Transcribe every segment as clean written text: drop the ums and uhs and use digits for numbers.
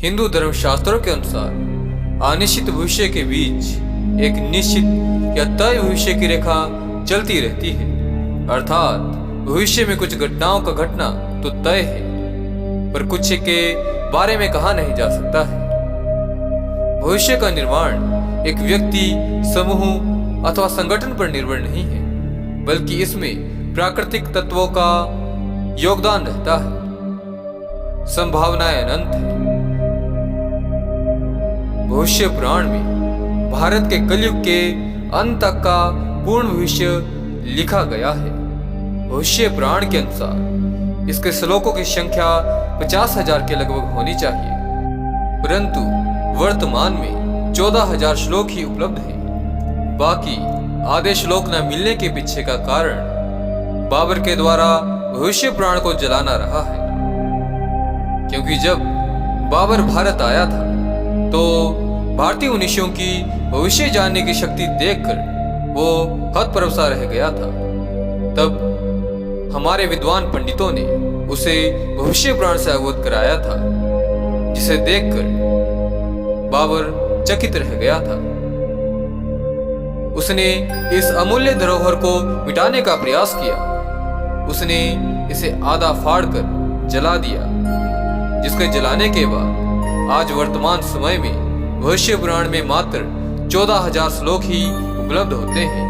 हिंदू धर्मशास्त्रों के अनुसार अनिश्चित भविष्य के बीच एक निश्चित या तय भविष्य की रेखा चलती रहती है। अर्थात भविष्य में कुछ घटनाओं का घटना तो तय है, पर कुछ के बारे में कहा नहीं जा सकता है। भविष्य का निर्माण एक व्यक्ति, समूह अथवा संगठन पर निर्भर नहीं है, बल्कि इसमें प्राकृतिक तत्वों का योगदान रहता है। संभावनाएं अनंत है। भविष्य पुराण में भारत के कलयुग के अंत तक का पूर्ण भविष्य लिखा गया है। भविष्य पुराण के अनुसार इसके श्लोकों की संख्या 50,000 के लगभग होनी चाहिए, परंतु वर्तमान में 14,000 श्लोक ही उपलब्ध हैं। बाकी आधे श्लोक न मिलने के पीछे का कारण बाबर के द्वारा भविष्य पुराण को जलाना रहा है, क्योंकि जब बाबर भारत आया था तो भारतीय मनुष्यों की भविष्य जानने की शक्ति देखकर वो हतप्रभ रह गया था। तब हमारे विद्वान पंडितों ने उसे भविष्य पुराण से अवगत कराया था, जिसे देखकर बाबर चकित रह गया था। उसने इस अमूल्य धरोहर को मिटाने का प्रयास किया। उसने इसे आधा फाड़कर जला दिया, जिसके जलाने के बाद आज वर्तमान समय में भविष्य पुराण में मात्र 14,000 श्लोक ही उपलब्ध होते हैं।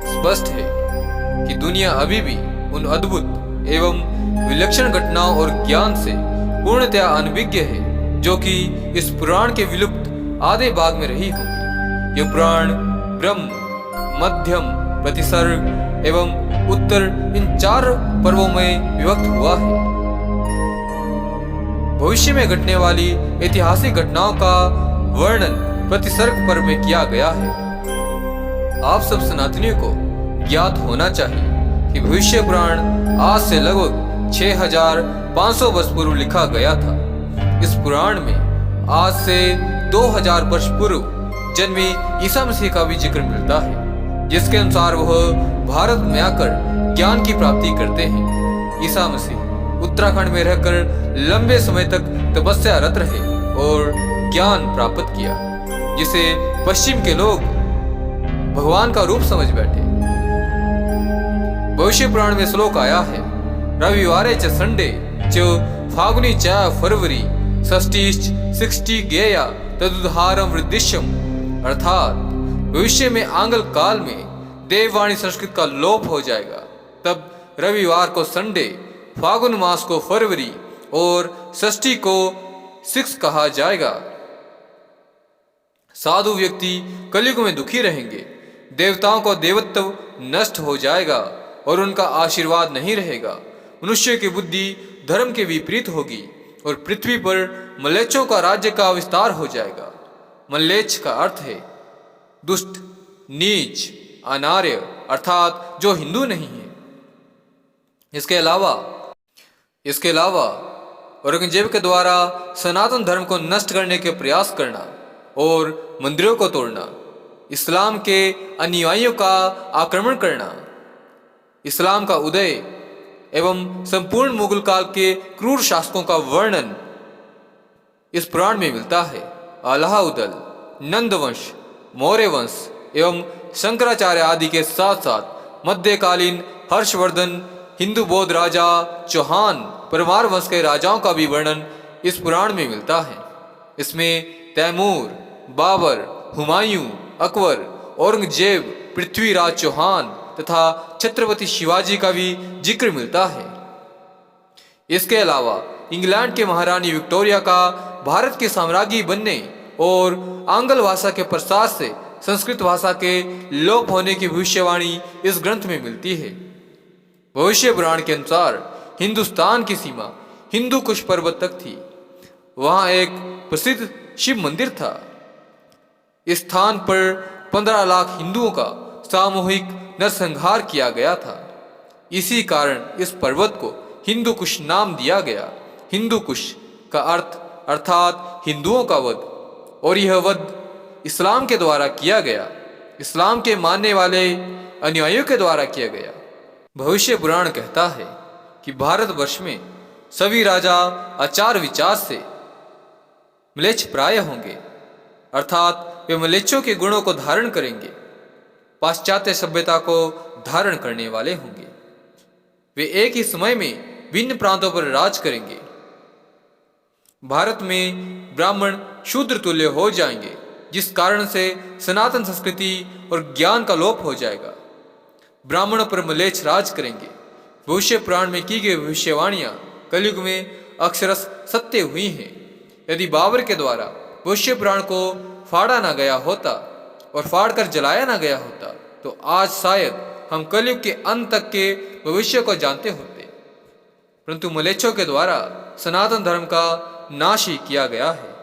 स्पष्ट है कि दुनिया अभी भी उन अद्भुत एवं विलक्षण घटनाओं और ज्ञान से पूर्णतया अनभिज्ञ है, जो कि इस पुराण के विलुप्त आधे भाग में रही होगी। यह पुराण ब्रह्म, मध्यम, प्रतिसर्ग एवं उत्तर इन 4 पर्वों में विभक्त हुआ है। भविष्य में घटने वाली ऐतिहासिक घटनाओं का वर्णन प्रतिसर्ग पर्व में किया गया है। आप सब सनातनियों को ज्ञात होना चाहिए कि भविष्य पुराण आज से लगभग 6,500 वर्ष पूर्व लिखा गया था। इस पुराण में आज से 2,000 वर्ष पूर्व जन्मे ईसा मसीह का भी जिक्र मिलता है, जिसके अनुसार वह भारत में आकर ज्ञान की प्राप्ति करते हैं। ईसा मसीह उत्तराखंड में रहकर लंबे समय तक तपस्यारत रहे और ज्ञान प्राप्त किया, जिसे पश्चिम के लोग भगवान का रूप समझ बैठे। भविष्य पुराण में श्लोक आया है, रविवारे च संडे च फागुनी च फरवरी षष्ठीश्च 60 गेया तदुद्धारम वृद्धिश्यम। अर्थात भविष्य में आंगल काल में देववाणी संस्कृत का लोप हो जाएगा। तब रविवार को संडे, फागुन मास को फरवरी और षष्ठी को 6 कहा जाएगा। साधु व्यक्ति कलयुग में दुखी रहेंगे। देवताओं का देवत्व नष्ट हो जाएगा और उनका आशीर्वाद नहीं रहेगा। मनुष्य की बुद्धि धर्म के विपरीत होगी और पृथ्वी पर मलेच्छों का राज्य का विस्तार हो जाएगा। मल्लेच्छ का अर्थ है दुष्ट, नीच, अनार्य, अर्थात जो हिंदू नहीं है। इसके अलावा औरंगजेब के द्वारा सनातन धर्म को नष्ट करने के प्रयास करना और मंदिरों को तोड़ना, इस्लाम के अनुयायियों का आक्रमण करना, इस्लाम का उदय एवं संपूर्ण मुगल काल के क्रूर शासकों का वर्णन इस पुराण में मिलता है। अलाउद्दीन, नंदवंश, मौर्य वंश एवं शंकराचार्य आदि के साथ साथ मध्यकालीन हर्षवर्धन, हिंदू बौद्ध राजा, चौहान, परमार वंश के राजाओं का भी वर्णन इस पुराण में मिलता है। इसमें तैमूर, बाबर, हुमायूं, अकबर, औरंगजेब, पृथ्वीराज चौहान तथा छत्रपति शिवाजी का भी जिक्र मिलता है। इसके अलावा इंग्लैंड के महारानी विक्टोरिया का भारत के साम्राज्ञी बनने और आंग्ल भाषा के प्रसार से संस्कृत भाषा के लोप होने की भविष्यवाणी इस ग्रंथ में मिलती है। भविष्य पुराण के अनुसार हिंदुस्तान की सीमा हिंदू कुश पर्वत तक थी। वहां एक प्रसिद्ध शिव मंदिर था। इस स्थान पर 15 लाख हिंदुओं का सामूहिक नरसंहार किया गया था। इसी कारण इस पर्वत को हिंदू कुश नाम दिया गया। हिंदू कुश का अर्थ अर्थात हिंदुओं का वध, और यह वध इस्लाम के द्वारा किया गया, इस्लाम के मानने वाले अनुयायियों के द्वारा किया गया। भविष्य पुराण कहता है कि भारतवर्ष में सभी राजा आचार विचार से म्लेच्छ प्राय होंगे, अर्थात वे म्लेच्छों के गुणों को धारण करेंगे, पाश्चात्य सभ्यता को धारण करने वाले होंगे। वे एक ही समय में भिन्न प्रांतों पर राज करेंगे। भारत में ब्राह्मण शूद्र तुल्य हो जाएंगे, जिस कारण से सनातन संस्कृति और ज्ञान का लोप हो जाएगा। ब्राह्मणों पर म्लेच्छ राज करेंगे। भविष्य पुराण में की गई भविष्यवाणियां कलयुग में अक्षरश सत्य हुई हैं। यदि बाबर के द्वारा भविष्य पुराण को फाड़ा ना गया होता और फाड़ कर जलाया ना गया होता, तो आज शायद हम कलयुग के अंत तक के भविष्य को जानते होते। परंतु म्लेच्छों के द्वारा सनातन धर्म का नाश ही किया गया है।